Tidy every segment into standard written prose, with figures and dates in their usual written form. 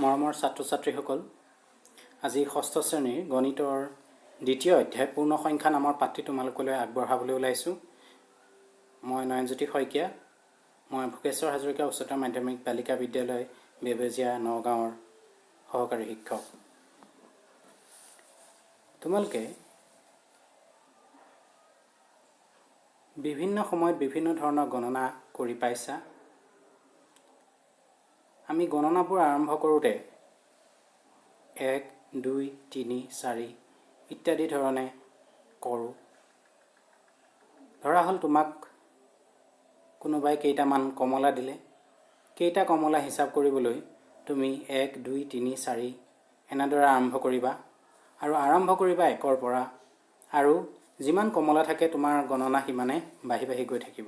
মৰমৰ ছাত্ৰ ছাত্ৰীসকল, আজি ষষ্ঠ শ্ৰেণীৰ গণিতৰ দ্বিতীয় অধ্যায় পূৰ্ণ সংখ্যা নামৰ পাঠটি তোমালোকলৈ আগবঢ়াবলৈ ওলাইছোঁ। মই নয়নজ্যোতি শইকীয়া, মই ভোগেশ্বৰ হাজৰিকা উচ্চতৰ মাধ্যমিক বালিকা বিদ্যালয় বেবেজীয়া নগাঁৱৰ সহকাৰী শিক্ষক। তোমালোকে বিভিন্ন সময়ত বিভিন্ন ধৰণৰ গণনা কৰি পাইছা। আমি গণনাবোৰ আৰম্ভ কৰোঁতে 1, 2, 3, 4 ইত্যাদি ধৰণে কৰোঁ। ধৰা হ'ল তোমাক কোনোবাই কেইটামান কমলা দিলে, কেইটা কমলা হিচাপ কৰিবলৈ তুমি 1, 2, 3, 4 এনেদৰে আৰম্ভ কৰিবা আৰু আৰম্ভ কৰিবা 1ৰ পৰা, আৰু যিমান কমলা থাকে তোমাৰ গণনা সিমানে বাঢ়ি বাঢ়ি গৈ থাকিব।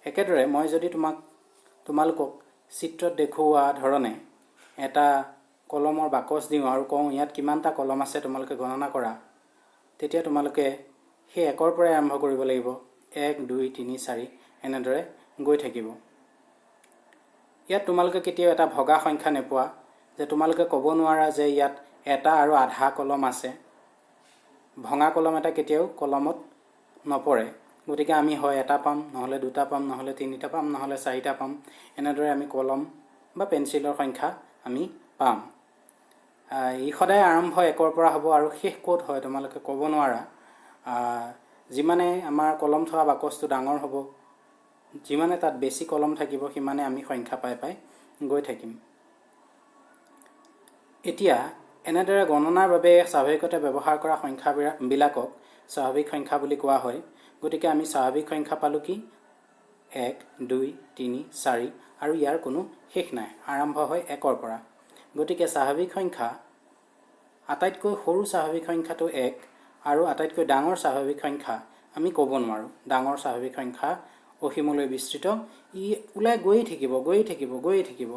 একেদৰে মই যদি তোমালোকক চিত্ৰত দেখুওৱা ধৰণে এটা কলমৰ বাকচ দিওঁ আৰু কওঁ ইয়াত কিমানটা কলম আছে তোমালোকে গণনা কৰা, তেতিয়া তোমালোকে সেই 1ৰ পৰাই আৰম্ভ কৰিব লাগিব। 1, 2, 3, 4 এনেদৰে গৈ থাকিব। ইয়াত তোমালোকে কেতিয়াও এটা ভগা সংখ্যা নোপোৱা, যে তোমালোকে ক'ব নোৱাৰা যে ইয়াত এটা আৰু আধা কলম আছে। ভঙা কলম এটা কেতিয়াও কলমত নপৰে। গতিকে আমি হয় এটা পাম, নহ'লে দুটা পাম, নহ'লে তিনিটা পাম, নহ'লে চাৰিটা পাম। এনেদৰে আমি কলম বা পেঞ্চিলৰ সংখ্যা আমি পাম। ই সদায় আৰম্ভ 1ৰ পৰা হ'ব আৰু শেষ ক'ত হয় তোমালোকে ক'ব নোৱাৰা। যিমানে আমাৰ কলম থোৱা বাকচটো ডাঙৰ হ'ব, যিমানে তাত বেছি কলম থাকিব, সিমানে আমি সংখ্যা পাই পাই গৈ থাকিম। এতিয়া এনেদৰে গণনাৰ বাবে স্বাভাৱিকতে ব্যৱহাৰ কৰা সংখ্যাবিলাকক স্বাভাৱিক সংখ্যা বুলি কোৱা হয়। গতিকে আমি স্বাভাৱিক সংখ্যা পালোঁ কি 1, 2, 3, 4 আৰু ইয়াৰ কোনো শেষ নাই, আৰম্ভ হয় 1ৰ পৰা। গতিকে স্বাভাৱিক সংখ্যা আটাইতকৈ সৰু স্বাভাৱিক সংখ্যাটো 1 আৰু আটাইতকৈ ডাঙৰ স্বাভাৱিক সংখ্যা আমি ক'ব নোৱাৰোঁ। ডাঙৰ স্বাভাৱিক সংখ্যা অসীমলৈ বিস্তৃত, ই ওলাই গৈয়ে থাকিব, গৈয়ে থাকিব, গৈয়ে থাকিব।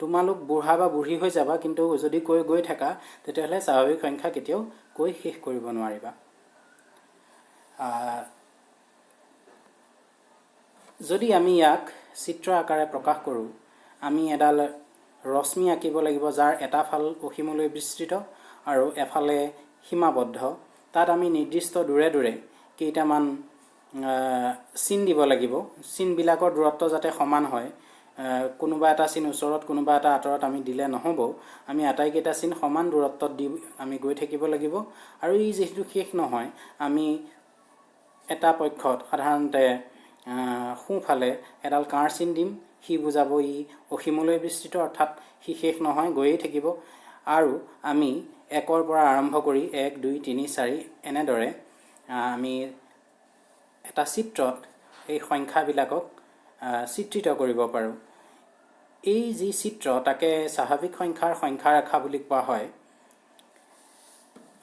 তোমালোক বুঢ়া বা বুঢ়ী হৈ যাবা, কিন্তু যদি গৈ থাকা তেতিয়াহ'লে স্বাভাৱিক সংখ্যা কেতিয়াও কৈ শেষ কৰিব নোৱাৰিবা। যদি আমি ইয়াক চিত্ৰ আকাৰে প্ৰকাশ কৰোঁ, আমি এডাল ৰশ্মি আঁকিব লাগিব, যাৰ এটা ফাল অসীমলৈ বিস্তৃত আৰু এফালে সীমাবদ্ধ। তাত আমি নিৰ্দিষ্ট দূৰে দূৰে কেইটামান চিন দিব লাগিব। চিনবিলাকৰ দূৰত্ব যাতে সমান হয়, কোনোবা এটা চিন ওচৰত কোনোবা এটা আঁতৰত আমি দিলে নহ'ব। আমি আটাইকেইটা চিন সমান দূৰত্বত দি আমি গৈ থাকিব লাগিব। আৰু ই যিহেতু শেষ নহয়, আমি এটা পক্ষত সাধাৰণতে সোঁফালে এডাল কাঁড় চিন দিম। সি বুজাব ই অসীমলৈ বিস্তৃত, অৰ্থাৎ সি শেষ নহয়, গৈয়ে থাকিব। আৰু আমি 1ৰ পৰা আৰম্ভ কৰি 1, 2, 3, 4 এনেদৰে আমি এটা চিত্ৰত এই সংখ্যাবিলাকক চিত্ৰিত কৰিব পাৰোঁ। এই যি চিত্ৰ, তাকে স্বাভাৱিক সংখ্যাৰ সংখ্যা ৰেখা বুলি কোৱা হয়।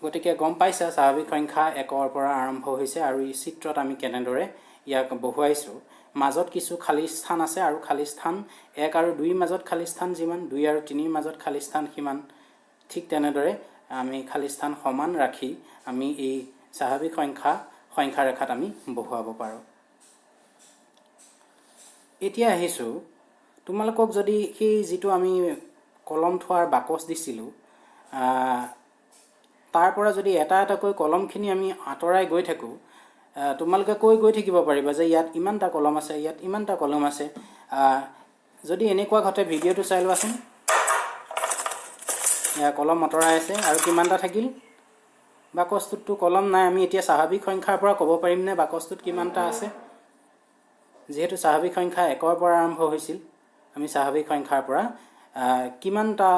গতিকে গম পাইছা স্বাভাৱিক সংখ্যা 1ৰ পৰা আৰম্ভ হৈছে আৰু এই চিত্ৰত আমি কেনেদৰে ইয়াক বহুৱাইছোঁ। মাজত কিছু খালী স্থান আছে, আৰু খালী স্থান 1 আৰু 2ৰ মাজত খালী স্থান যিমান, 2 আৰু 3ৰ মাজত খালী স্থান সিমান। ঠিক তেনেদৰে আমি খালী স্থান সমান ৰাখি আমি এই স্বাভাৱিক সংখ্যা ৰেখাত আমি বহুৱাব পাৰোঁ। এতিয়া আহিছোঁ, তোমালোকক যদি সেই যিটো আমি কলম থোৱাৰ বাকচ দিছিলোঁ, তাৰ পৰা যদি এটা এটাকৈ কলমখিনি আমি আঁতৰাই গৈ থাকোঁ, তোমালোকে গৈ থাকিব পাৰিবা যে ইয়াত ইমানটা কলম আছে, ইয়াত ইমানটা কলম আছে। যদি এনেকুৱা ঘটে, ভিডিঅ'টো চাই লোৱাচোন। কলম আঁতৰাই আছে আৰু কিমানটা থাকিল? বাকচটোততো কলম নাই। আমি এতিয়া স্বাভাৱিক সংখ্যাৰ পৰা ক'ব পাৰিমনে বাকচটোত কিমানটা আছে? যিহেতু স্বাভাৱিক সংখ্যা 1ৰ পৰা আৰম্ভ হৈছিল, আমি স্বাভাৱিক সংখ্যাৰ পৰা কিমানটা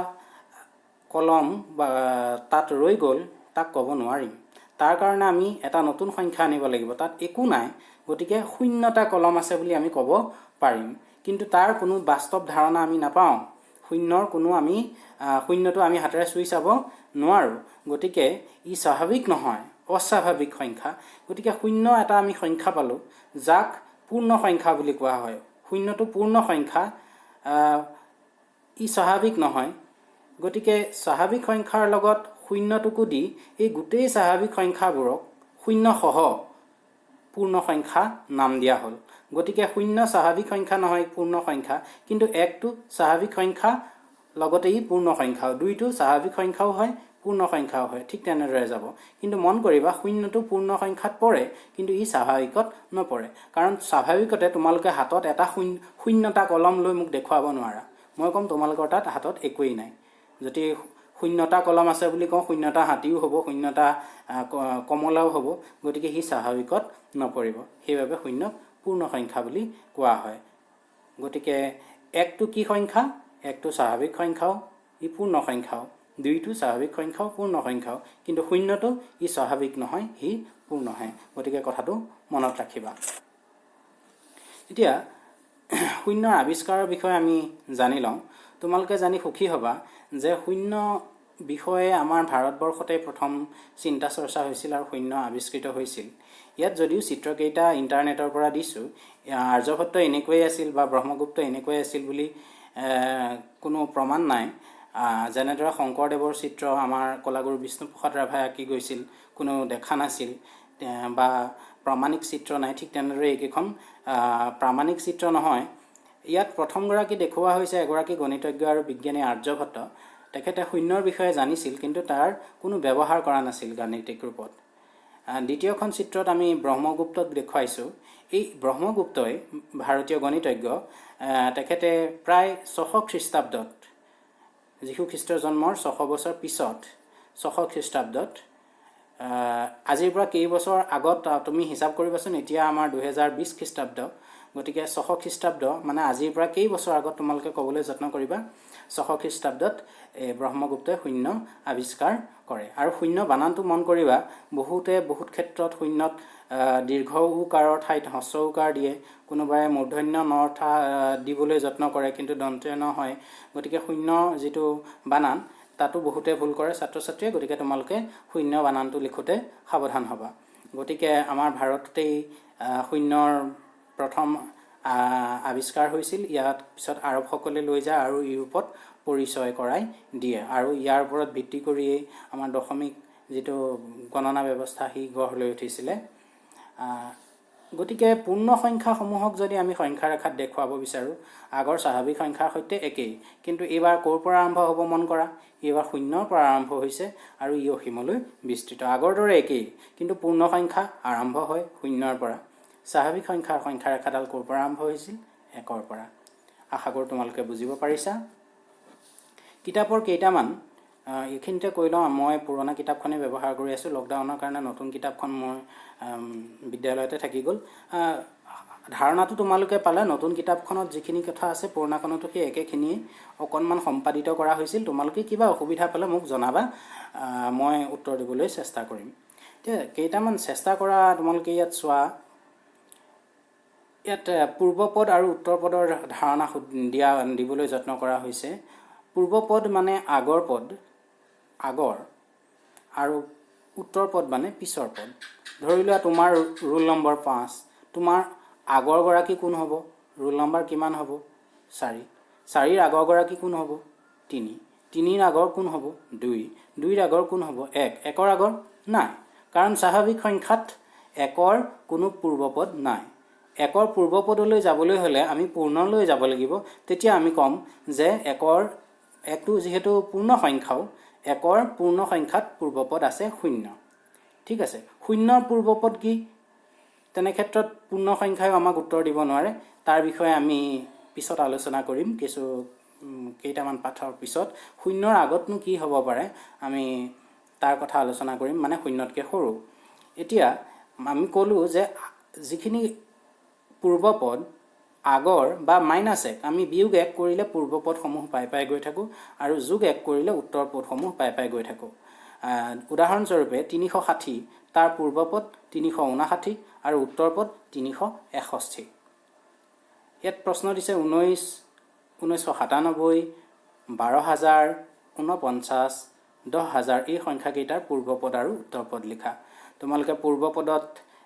কলম তাত ৰৈ গ'ল তাক ক'ব নোৱাৰিম। তাৰ কাৰণে আমি এটা নতুন সংখ্যা আনিব লাগিব। তাত একো নাই, গতিকে 0টা কলম আছে বুলি আমি ক'ব পাৰিম। কিন্তু তাৰ কোনো বাস্তৱ ধাৰণা আমি নাপাওঁ। শূন্যটো আমি হাতেৰে চুই চাব নোৱাৰোঁ। গতিকে ই স্বাভাৱিক নহয়, অস্বাভাৱিক সংখ্যা। গতিকে 0 এটা আমি সংখ্যা পালোঁ, যাক পূৰ্ণ সংখ্যা বুলি কোৱা হয়। 0টো পূৰ্ণ সংখ্যা, ই স্বাভাৱিক নহয়। গতিকে স্বাভাৱিক সংখ্যাৰ লগত 0টোকো দি এই গোটেই স্বাভাৱিক সংখ্যাবোৰক 0 সহ পূৰ্ণ সংখ্যা নাম দিয়া হ'ল। গতিকে 0 স্বাভাৱিক সংখ্যা নহয়, পূৰ্ণ সংখ্যা। কিন্তু 1টো স্বাভাৱিক সংখ্যা লগতে ই পূৰ্ণ সংখ্যাও, 2টো স্বাভাৱিক সংখ্যাও হয় পূৰ্ণ সংখ্যাও হয়, ঠিক তেনেদৰে যাব। কিন্তু মন কৰিবা 0টো পূৰ্ণ সংখ্যাত পৰে কিন্তু ই স্বাভাৱিকত নপৰে, কাৰণ স্বাভাৱিকতে তোমালোকে হাতত এটা শূন্যতা কলম লৈ মোক দেখুৱাব নোৱাৰা। মই ক'ম তোমালোকৰ তাত হাতত একোৱেই নাই। যদি শূন্যতা কলম আছে বুলি কওঁ, শূন্যতা হাতীও হ'ব, শূন্যতা কমলাও হ'ব, গতিকে সি স্বাভাৱিকত নপৰিব। সেইবাবে 0ক পূৰ্ণ সংখ্যা বুলি কোৱা হয়। গতিকে 1টো কি সংখ্যা? 1টো স্বাভাৱিক সংখ্যাও, ই পূৰ্ণ সংখ্যাও। 2টো স্বাভাৱিক সংখ্যাও, পূৰ্ণ সংখ্যাও। কিন্তু 0টো ই স্বাভাৱিক নহয়, সি পূৰ্ণহে। গতিকে কথাটো মনত ৰাখিবা। এতিয়া 0ৰ আৱিষ্কাৰৰ বিষয়ে আমি জানি লওঁ। তোমালোকে জানি সুখী হ'বা যে 0 বিষয়ে আমাৰ ভাৰতবৰ্ষতে প্ৰথম চিন্তা চৰ্চা হৈছিল আৰু 0 আৱিষ্কৃত হৈছিল। ইয়াত যদিও চিত্ৰকেইটা ইণ্টাৰনেটৰ পৰা দিছোঁ, আৰ্যভট্ট এনেকৈয়ে আছিল বা ব্ৰহ্মগুপ্ত এনেকৈয়ে আছিল বুলি কোনো প্ৰমাণ নাই। যেনেদৰে শংকৰদেৱৰ চিত্ৰ আমাৰ কলাগুৰু বিষ্ণুপ্ৰসাদ ৰাভাই আঁকি গৈছিল, কোনো দেখা নাছিল বা প্ৰামাণিক চিত্ৰ নাই, ঠিক তেনেদৰে এইকেইখন প্ৰামাণিক চিত্ৰ নহয়। ইয়াত প্ৰথমগৰাকী দেখুওৱা হৈছে এগৰাকী গণিতজ্ঞ আৰু বিজ্ঞানী আৰ্যভট্ট। তেখেতে 0ৰ বিষয়ে জানিছিল কিন্তু তাৰ কোনো ব্যৱহাৰ কৰা নাছিল গাণিতিক ৰূপত। দ্বিতীয়খন চিত্ৰত আমি ব্ৰহ্মগুপ্তক দেখুৱাইছোঁ। এই ব্ৰহ্মগুপ্তই ভাৰতীয় গণিতজ্ঞ, তেখেতে প্ৰায় 600 খ্ৰীষ্টাব্দত, যীশুখ্ৰীষ্টৰ জন্মৰ 600 বছৰ পিছত 600 খ্ৰীষ্টাব্দত, আজিৰ পৰা কেইবছৰ আগত তুমি হিচাপ কৰিবাচোন। এতিয়া আমাৰ 2020 খ্ৰীষ্টাব্দ, গতিকে 600 খ্ৰীষ্টাব্দ মানে আজিৰ পৰা কেইবছৰ আগত তোমালোকে ক'বলৈ যত্ন কৰিবা। 600 খ্ৰীষ্টাব্দত ব্ৰহ্মগুপ্তই 0 আৱিষ্কাৰ কৰে। আৰু 0 বানানটো মন কৰিবা, বহুত ক্ষেত্ৰত 0ত দীৰ্ঘ উকাৰৰ ঠাইত হ্ৰস্ব উকাৰ দিয়ে, কোনোবাই মূৰ্ধন্য নৰ দিবলৈ যত্ন কৰে কিন্তু দন্ত্য ন হয়। গতিকে 0 যিটো বানান তাতো বহুতে ভুল কৰে ছাত্ৰ ছাত্ৰীয়ে। গতিকে তোমালোকে 0 বানানটো লিখোঁতে সাৱধান হ'বা। গতিকে আমাৰ ভাৰততেই 0ৰ প্ৰথম আৱিষ্কাৰ হৈছিল। ইয়াত পিছত আৰবসকলে লৈ যায় আৰু ইউৰোপত পৰিচয় কৰাই দিয়ে, আৰু ইয়াৰ ওপৰত ভিত্তি কৰিয়েই আমাৰ দশমিক যিটো গণনা ব্যৱস্থা সি গঢ় লৈ উঠিছিলে। গতিকে পূৰ্ণ সংখ্যাসমূহক যদি আমি সংখ্যা ৰেখাত দেখুৱাব বিচাৰোঁ, আগৰ স্বাভাৱিক সংখ্যাৰ সৈতে একেই, কিন্তু এইবাৰ ক'ৰ পৰা আৰম্ভ হ'ব মন কৰা। এইবাৰ 0ৰ পৰা আৰম্ভ হৈছে আৰু ই অসীমলৈ বিস্তৃত। আগৰ দৰে একেই, কিন্তু পূৰ্ণ সংখ্যা আৰম্ভ হয় 0ৰ পৰা। স্বাভাৱিক সংখ্যাৰ সংখ্যা ৰেখাডাল ক'ৰ পৰা আৰম্ভ হৈছিল? 1ৰ পৰা। আশা কৰোঁ তোমালোকে বুজিব পাৰিছা। কিতাপৰ কেইটামান এইখিনিতে কৈ লওঁ। মই পুৰণা কিতাপখনেই ব্যৱহাৰ কৰি আছোঁ। লকডাউনৰ কাৰণে নতুন কিতাপখন মোৰ বিদ্যালয়তে থাকি গ'ল। ধাৰণাটো তোমালোকে পালে। নতুন কিতাপখনত যিখিনি কথা আছে পুৰণাখনতো সেই একেখিনিয়ে অকণমান সম্পাদিত কৰা হৈছিল। তোমালোকে কিবা অসুবিধা পালে মোক জনাবা, মই উত্তৰ দিবলৈ চেষ্টা কৰিম। এতিয়া কেইটামান চেষ্টা কৰা তোমালোকে ইয়াত চোৱা। ইয়াত পূৰ্বপদ আৰু উত্তৰপদৰ ধাৰণা দিবলৈ যত্ন কৰা হৈছে। পূৰ্বপদ মানে আগৰ পদ, আগৰ, আৰু উত্তৰপদ মানে পিছৰ পদ। ধৰি লোৱা তোমাৰ ৰোল নম্বৰ 5, তোমাৰ আগৰগৰাকী কোন হ'ব? ৰোল নম্বৰ কিমান হ'ব? 4। 4ৰ আগৰগৰাকী কোন হ'ব? 3। 3ৰ আগৰ কোন হ'ব? 2। 2ৰ আগৰ কোন হ'ব? 1। 1ৰ আগৰ নাই, কাৰণ স্বাভাৱিক সংখ্যাত 1ৰ কোনো পূৰ্বপদ নাই। 1ৰ পূৰ্বপদলৈ যাবলৈ হ'লে আমি পূৰ্ণলৈ যাব লাগিব। তেতিয়া আমি ক'ম যে 1টো যিহেতু পূৰ্ণ সংখ্যাও, 1ৰ পূৰ্ণ সংখ্যাত পূৰ্বপদ আছে 0। ঠিক আছে। 0ৰ পূৰ্বপদ কি? তেনে ক্ষেত্ৰত পূৰ্ণ সংখ্যাও আমাক উত্তৰ দিব নোৱাৰে। তাৰ বিষয়ে আমি পিছত আলোচনা কৰিম, কেইটামান পাঠৰ পিছত। 0ৰ আগতনো কি হ'ব পাৰে আমি তাৰ কথা আলোচনা কৰিম, মানে 0তকৈ সৰু। এতিয়া আমি ক'লোঁ যে যিখিনি পূৰ্বপদ আগৰ বা -1, আমি বিয়োগ 1 কৰিলে পূৰ্বপদসমূহ পাই গৈ থাকোঁ আৰু যোগ 1 কৰিলে উত্তৰ পদসমূহ পাই গৈ থাকোঁ। উদাহৰণস্বৰূপে 360, তাৰ পূৰ্বপদ 359 আৰু উত্তৰপদ 361। ইয়াত প্ৰশ্ন দিছে 19, 1997, 12,000, 49, 10,000 এই সংখ্যাকেইটাৰ পূৰ্বপদ আৰু উত্তৰপদ লিখা। তোমালোকে পূৰ্বপদত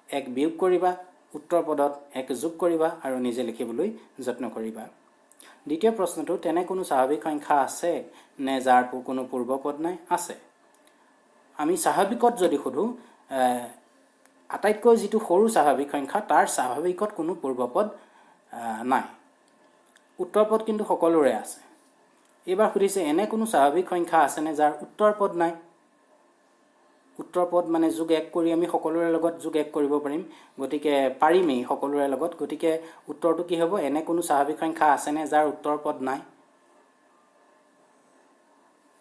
1 বিয়োগ কৰিবা, উত্তৰপদত 1 যোগ কৰিবা আৰু নিজে লিখিবলৈ যত্ন কৰিবা। দ্বিতীয় প্ৰশ্নটো, তেনে কোনো স্বাভাৱিক সংখ্যা আছে নে যাৰ কোনো পূৰ্বপদ নাই? আছে। আমি স্বাভাৱিকত যদি সোধোঁ, আটাইতকৈ যিটো সৰু স্বাভাৱিক সংখ্যা তাৰ স্বাভাৱিকত কোনো পূৰ্বপদ নাই। উত্তৰপদ কিন্তু সকলোৰে আছে। এইবাৰ সুধিছে এনে কোনো স্বাভাৱিক সংখ্যা আছেনে যাৰ উত্তৰ পদ নাই। উত্তৰ পদ মানে যোগ এক কৰি আমি সকলোৰে লগত যোগ এক কৰিব পাৰিম, গতিকে পাৰিমেই সকলোৰে লগত। গতিকে উত্তৰটো কি হ'ব? এনে কোনো স্বাভাৱিক সংখ্যা আছেনে যাৰ উত্তৰ পদ নাই?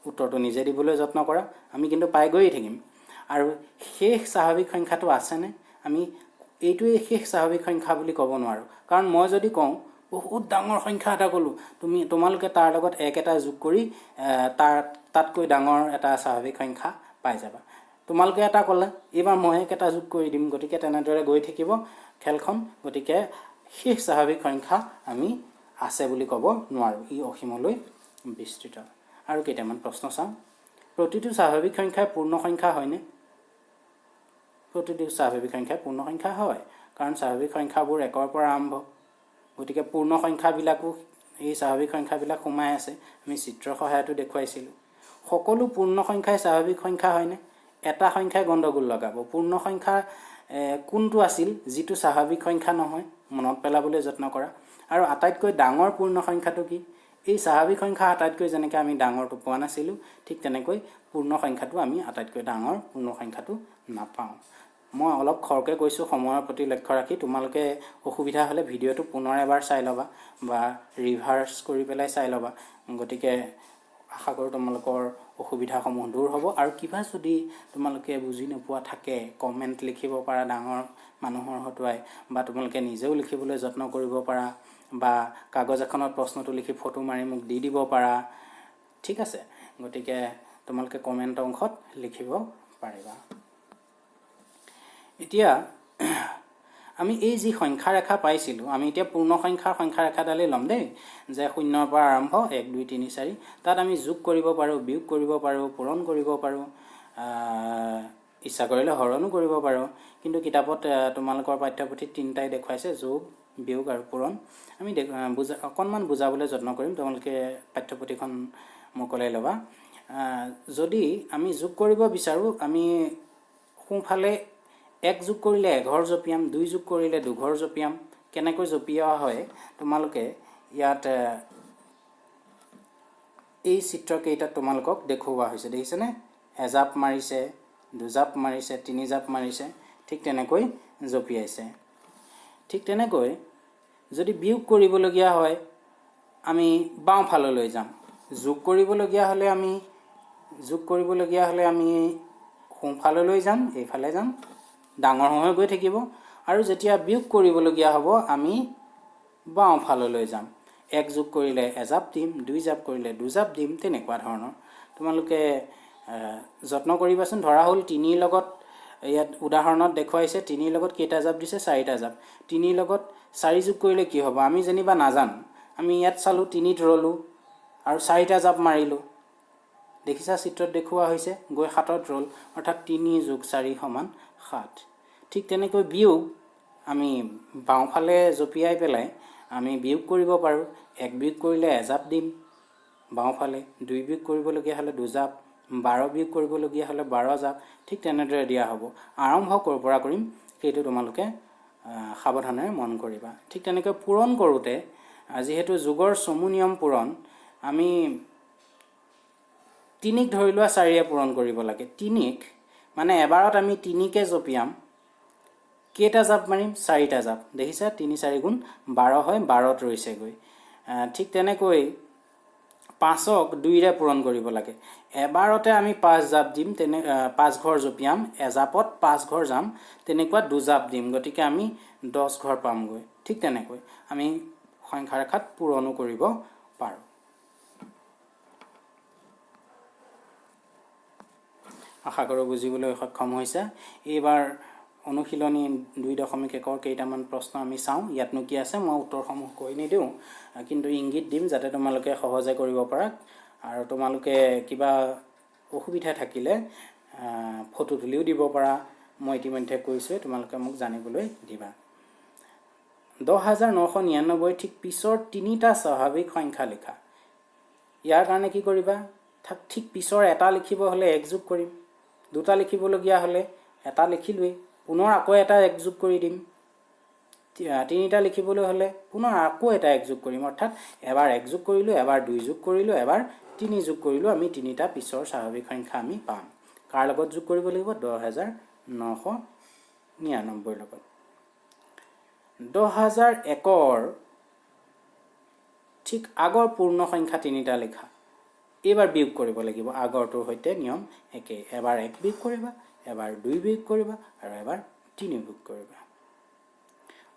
উত্তৰটো নিজে দিবলৈ যত্ন কৰা, আমি কিন্তু পাই গৈয়ে থাকিম। আৰু শেষ স্বাভাৱিক সংখ্যাটো আছেনে? আমি এইটোৱে শেষ স্বাভাৱিক সংখ্যা বুলি ক'ব নোৱাৰোঁ, কাৰণ মই যদি কওঁ বহুত ডাঙৰ সংখ্যা এটা ক'লোঁ, তোমালোকে তাৰ লগত এক এটা যোগ কৰি তাতকৈ ডাঙৰ এটা স্বাভাৱিক সংখ্যা পাই যাবা। তোমালোকে এটা ক'লে, এইবাৰ মই এক এটা যোগ কৰি দিম, গতিকে তেনেদৰে গৈ থাকিব খেলখন। গতিকে শেষ স্বাভাৱিক সংখ্যা আমি আছে বুলি ক'ব নোৱাৰোঁ, ই অসীমলৈ বিস্তৃত। আৰু কেইটামান প্ৰশ্ন চাওঁ। প্ৰতিটো স্বাভাৱিক সংখ্যাই পূৰ্ণ সংখ্যা হয়নে? প্ৰতিটো স্বাভাৱিক সংখ্যাই পূৰ্ণ সংখ্যা হয়, কাৰণ স্বাভাৱিক সংখ্যাবোৰ একৰ পৰা আৰম্ভ। গতিকে পূৰ্ণ সংখ্যাবিলাকো এই স্বাভাৱিক সংখ্যাবিলাক সোমাই আছে, আমি চিত্ৰৰ সহায়তো দেখুৱাইছিলোঁ। সকলো পূৰ্ণ সংখ্যাই স্বাভাৱিক সংখ্যা হয়নে? এটা সংখ্যাই গণ্ডগোল লগাব। পূৰ্ণ সংখ্যা কোনটো আছিল যিটো স্বাভাৱিক সংখ্যা নহয়? মনত পেলাবলৈ যত্ন কৰা। আৰু আটাইতকৈ ডাঙৰ পূৰ্ণ সংখ্যাটো কি? এই স্বাভাৱিক সংখ্যা আটাইতকৈ যেনেকৈ আমি ডাঙৰটো পোৱা নাছিলোঁ, ঠিক তেনেকৈ পূৰ্ণ সংখ্যাটো আমি আটাইতকৈ ডাঙৰ পূৰ্ণ সংখ্যাটো নাপাওঁ। মই অলপ খৰকৈ কৈছোঁ সময়ৰ প্ৰতি লক্ষ্য ৰাখি। তোমালোকে অসুবিধা হ'লে ভিডিঅ'টো পুনৰ এবাৰ চাই ল'বা বা ৰিভাৰ্ছ কৰি পেলাই চাই ল'বা। গতিকে আশা কৰোঁ তোমালোকৰ অসুবিধাসমূহ দূৰ হ'ব। আৰু কিবা যদি তোমালোকে বুজি নোপোৱা থাকে, কমেণ্ট লিখিব পাৰা ডাঙৰ মানুহৰ হতুৱাই, বা তোমালোকে নিজেও লিখিবলৈ যত্ন কৰিব পাৰা, বা কাগজ এখনত প্ৰশ্নটো লিখি ফটো মাৰি মোক দি দিব পাৰা। ঠিক আছে, গতিকে তোমালোকে কমেণ্ট অংশত লিখিব পাৰিবা। এতিয়া আমি এই যি সংখ্যা ৰেখা পাইছিলোঁ, আমি এতিয়া পূৰ্ণ সংখ্যাৰ সংখ্যা ৰেখাডালেই ল'ম দেই, যে 0ৰ পৰা আৰম্ভ 1 2 3 4। তাত আমি যোগ কৰিব পাৰোঁ, বিয়োগ কৰিব পাৰোঁ, পূৰণ কৰিব পাৰোঁ, ইচ্ছা কৰিলে হৰণো কৰিব পাৰোঁ। কিন্তু কিতাপত তোমালোকৰ পাঠ্যপুথিত তিনিটাই দেখুৱাইছে, যোগ, বিয়োগ আৰু পূৰণ। আমি অকণমান বুজাবলৈ যত্ন কৰিম, তোমালোকে পাঠ্যপুথিখন মোকলাই ল'বা। যদি আমি যোগ কৰিব বিচাৰোঁ, আমি সোঁফালে 1 যোগ কৰিলে 1 ঘৰ জপিয়াম, 2 যোগ কৰিলে 2 ঘৰ জপিয়াম। কেনেকৈ জপিওৱা হয় তোমালোকে ইয়াত এই চিত্ৰকেইটাত তোমালোকক দেখুওৱা হৈছে, দেখিছেনে? এজাপ মাৰিছে, 2 জাপ মাৰিছে, 3 জাপ মাৰিছে, ঠিক তেনেকৈ জপিয়াইছে। ঠিক তেনেকৈ যদি বিয়োগ কৰিবলগীয়া হয়, আমি বাওঁফাললৈ যাম। যোগ কৰিবলগীয়া হ'লে আমি সোঁফাললৈ যাম, এইফালে যাম, ডাঙৰ হৈ গৈ থাকিব। আৰু যেতিয়া বিয়োগ কৰিবলগীয়া হ'ব, আমি বাওঁফাললৈ যাম। 1 যোগ কৰিলে এজাপ দিম, 2 জাপ কৰিলে 2 জাপ দিম, তেনেকুৱা ধৰণৰ। তোমালোকে যত্ন কৰিবাচোন। ধৰা হ'ল 3ৰ লগত, ইয়াত উদাহৰণত দেখুৱাইছে 3ৰ লগত কেইটা জাপ দিছে? 4টা জাপ। 3ৰ লগত 4 যোগ কৰিলে কি হ'ব? আমি যেনিবা নাজানো, আমি ইয়াত চালোঁ, 3ত ৰলোঁ আৰু 4টা জাপ মাৰিলোঁ। দেখিছা, চিত্ৰত দেখুওৱা হৈছে, গৈ 7ত ৰ'ল, অৰ্থাৎ 3 যোগ 4 সমান 7। ঠিক তেনেকৈ বিয়োগ আমি বাওঁফালে জপিয়াই পেলাই আমি বিয়োগ কৰিব পাৰোঁ। 1 বিয়োগ কৰিলে এজাপ দিম বাওঁফালে, 2 বিয়োগ কৰিবলগীয়া হ'লে 2 জাপ, 12 বিয়োগ কৰিবলগীয়া হ'লে 12 জাপ। ঠিক তেনেদৰে দিয়া হ'ব। আৰম্ভ ক'ৰ পৰা কৰিম সেইটো তোমালোকে সাৱধানেৰে মন কৰিবা। ঠিক তেনেকৈ পূৰণ কৰোঁতে, যিহেতু যোগৰ চমু নিয়ম পূৰণ, আমি 3ক ধৰি লোৱা 4ৰে পূৰণ কৰিব লাগে। 3ক মানে এবাৰত আমি 3কে জপিয়াম, কেইটা জাপ মাৰিম? 4টা জাপ। দেখিছা, 3 4 গুণ 12 হয়, 12ত ৰৈছেগৈ। ঠিক তেনেকৈ 5ক 2ৰে পূৰণ কৰিব লাগে। এবাৰতে আমি 5 জাপ দিম, 5 ঘৰ জপিয়াম, এজাপত 5 ঘৰ যাম, তেনেকুৱা 2 জাপ দিম, গতিকে আমি 10 ঘৰ পামগৈ। ঠিক তেনেকৈ আমি সংখ্যা ৰেখাত পূৰণো কৰিব পাৰোঁ। আশা কৰোঁ বুজিবলৈ সক্ষম হৈছে। এইবাৰ অনুশীলনী 2.1ৰ কেইটামান প্ৰশ্ন আমি চাওঁ। ইয়াতনো কি আছে, মই উত্তৰসমূহ কৈ নিদিওঁ, কিন্তু ইংগিত দিম যাতে তোমালোকে সহজে কৰিব পাৰা। আৰু তোমালোকে কিবা অসুবিধা থাকিলে ফটো তুলিও দিব পাৰা। মই ইতিমধ্যে কৈছোঁৱে, তোমালোকে মোক জানিবলৈ দিবা। 10,999 ঠিক পিছৰ 3টা স্বাভাৱিক সংখ্যা লিখা। ইয়াৰ কাৰণে কি কৰিবা? ঠিক পিছৰ এটা লিখিব হ'লে 1 যোগ কৰিম, 2টা লিখিবলগীয়া হ'লে এটা লিখিলোৱেই, পুনৰ আকৌ এটা 1 যোগ কৰি দিম, তিনিটা লিখিবলৈ হ'লে পুনৰ আকৌ এটা 1 যোগ কৰিম, অৰ্থাৎ এবাৰ 1 যোগ কৰিলোঁ, এবাৰ 2 যোগ কৰিলোঁ, এবাৰ 3 যোগ কৰিলোঁ, আমি তিনিটা পিছৰ স্বাভাৱিক সংখ্যা আমি পাম। কাৰ লগত যোগ কৰিব লাগিব? 10,999 লগত। 10,001ৰ ঠিক আগৰ পূৰ্ণ সংখ্যা তিনিটা লিখা, এইবাৰ বিয়োগ কৰিব লাগিব। আগৰটোৰ সৈতে নিয়ম একেই, এবাৰ 1 বিয়োগ কৰিবা, এবাৰ 2 বিয়োগ কৰিবা আৰু এবাৰ 3 বিয়োগ কৰিবা।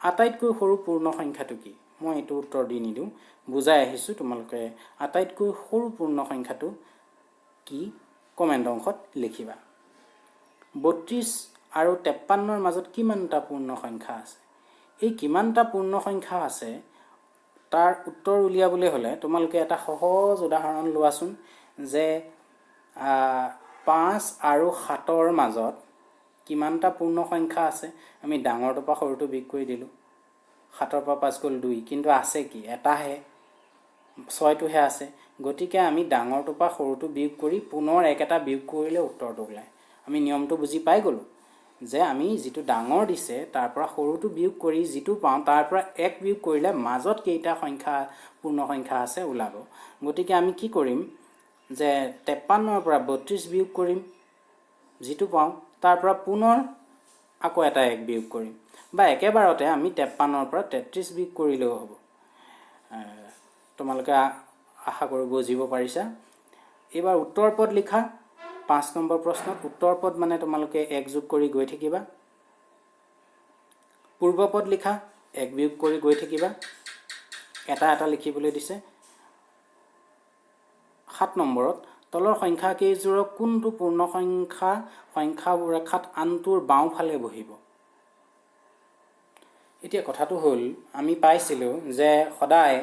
আটাইতকৈ সৰু পূৰ্ণ সংখ্যাটো কি? মই এইটো উত্তৰ দি নিদিওঁ, বুজাই আহিছোঁ। তোমালোকে আটাইতকৈ সৰু পূৰ্ণ সংখ্যাটো কি কমেণ্ট অংশত লিখিবা। 32 আৰু 53ৰ মাজত কিমানটা পূৰ্ণ সংখ্যা আছে? এই কিমানটা পূৰ্ণ সংখ্যা আছে তাৰ উত্তৰ উলিয়াবলৈ হ'লে তোমালোকে এটা সহজ উদাহৰণ লোৱাচোন, যে 5 আৰু 7ৰ মাজত কিমানটা পূৰ্ণ সংখ্যা আছে? আমি ডাঙৰটোৰ পৰা সৰুটো বিয়োগ কৰি দিলোঁ, 7ৰ পৰা 5 গ'ল 2, কিন্তু আছে কি? এটাহে, 6টোহে আছে। গতিকে আমি ডাঙৰটোৰ পৰা সৰুটো বিয়োগ কৰি পুনৰ একেটা বিয়োগ কৰিলে উত্তৰটো ওলায়। আমি নিয়মটো বুজি পাই গ'লোঁ যে আমি যিটো ডাঙৰ দিছে তাৰ পৰা সৰুটো বিয়োগ কৰি যিটো পাওঁ তাৰ পৰা 1 বিয়োগ কৰিলে মাজত কেইটা সংখ্যা পূৰ্ণ সংখ্যা আছে ওলাব। গতিকে আমি কি কৰিম, যে 53ৰ পৰা 32 বিয়োগ কৰিম, যিটো পাওঁ তাৰ পৰা পুনৰ আকৌ এটা 1 বিয়োগ কৰিম, বা একেবাৰতে আমি 53ৰ পৰা 33 বিয়োগ কৰিলেও হ'ব। তোমালোকে আশা কৰোঁ বুজিব পাৰিছা। এইবাৰ উত্তৰ পদ লিখা। 5 নম্বৰ প্ৰশ্নত উত্তৰ পদ মানে তোমালোকে 1 যোগ কৰি গৈ থাকিবা, পূৰ্বপদ লিখা, 1 বিয়োগ কৰি গৈ থাকিবা, এটা এটা লিখিবলৈ দিছে। 7 নম্বৰত তলৰ সংখ্যা কেইযোৰক কোনটো পূৰ্ণ সংখ্যা ৰেখাত আনটোৰ বাওঁফালে বহিব? এতিয়া কথাটো হ'ল, আমি পাইছিলোঁ যে সদায়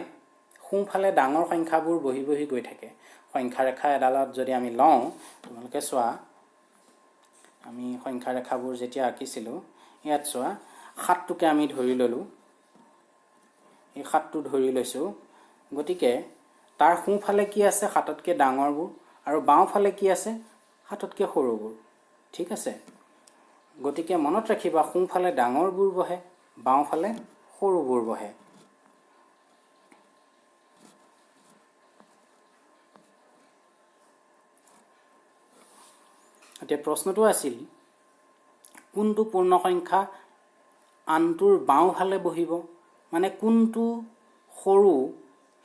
সোঁফালে ডাঙৰ সংখ্যাবোৰ বহি বহি গৈ থাকে। সংখ্যা ৰেখা এডালত যদি আমি লওঁ, তোমালোকে চোৱা, আমি সংখ্যা ৰেখাবোৰ যেতিয়া আঁকিছিলোঁ, ইয়াত চোৱা 7টোকে আমি ধৰি ল'লোঁ, এই 7টো ধৰি লৈছোঁ। গতিকে তাৰ সোঁফালে কি আছে? 7তকৈ ডাঙৰবোৰ, আৰু বাওঁফালে কি আছে? 7তকৈ সৰুবোৰ। ঠিক আছে, গতিকে মনত ৰাখিবা, সোঁফালে ডাঙৰবোৰ বহে, বাওঁফালে সৰুবোৰ বহে। এতিয়া প্ৰশ্নটো আছিল, কোনটো পূৰ্ণ সংখ্যা আনটোৰ বাওঁফালে বহিব? মানে কোনটো সৰু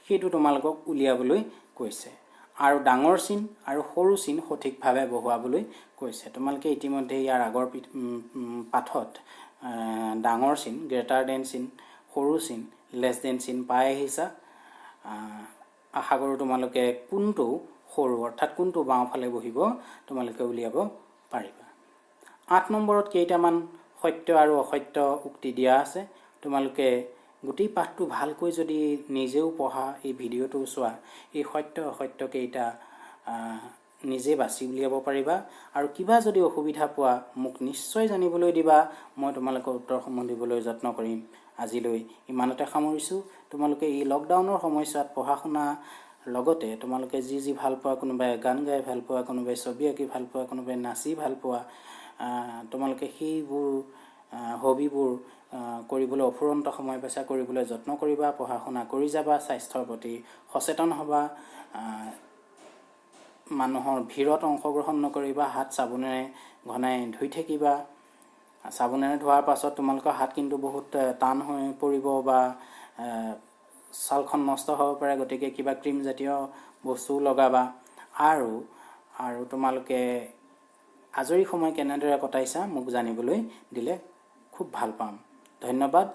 সেইটো তোমালোকক উলিয়াবলৈ কৈছে, আৰু ডাঙৰ চিন আৰু সৰু চিন সঠিকভাৱে বহুৱাবলৈ কৈছে। তোমালোকে ইতিমধ্যে ইয়াৰ আগৰ পাঠত ডাঙৰ চিন, গ্ৰেটাৰ দেন চিন, সৰু চিন, লেছ দেন চিন পাই আহিছা। আশা কৰোঁ তোমালোকে কোনটো সৰু অৰ্থাৎ কোনটো বাওঁফালে বহিব তোমালোকে উলিয়াব পাৰিবা। 8 নম্বৰত কেইটামান সত্য আৰু অসত্য উক্তি দিয়া আছে। তোমালোকে গোটেই পাঠটো ভালকৈ যদি নিজেও পঢ়া, এই ভিডিঅ'টো চোৱা, এই সত্য অসত্য কেইটা নিজে বাছি উলিয়াব পাৰিবা। আৰু কিবা যদি অসুবিধা পোৱা মোক নিশ্চয় জানিবলৈ দিবা, মই তোমালোকৰ উত্তৰসমূহ দিবলৈ যত্ন কৰিম। আজিলৈ ইমানতে সামৰিছোঁ। তোমালোকে এই লকডাউনৰ সময়ছোৱাত পঢ়া শুনা লগতে তোমালোকে যি যি ভাল পোৱা, কোনোবাই গান গাই ভাল পোৱা, কোনোবাই ছবি আঁকি ভাল পোৱা, কোনোবাই নাচি ভাল পোৱা, তোমালোকে সেইবোৰ হবিবোৰ কৰিবলৈ অফুৰন্ত সময় পাইছা, কৰিবলৈ যত্ন কৰিবা, পঢ়া শুনা কৰি যাবা, স্বাস্থ্যৰ প্ৰতি সচেতন হ'বা, মানুহৰ ভিৰত অংশগ্ৰহণ নকৰিবা, হাত চাবোনেৰে ঘনাই ধুই থাকিবা। চাবোনেৰে ধোৱাৰ পাছত তোমালোকৰ হাত কিন্তু বহুত টান হৈ পৰিব বা ছালখন নষ্ট হ'ব পাৰে, গতিকে কিবা ক্ৰীম জাতীয় বস্তু লগাবা। আৰু তোমালোকে আজৰি সময় কেনেদৰে কটাইছা মোক জানিবলৈ দিলে খুব ভাল পাম। ধন্যবাদ।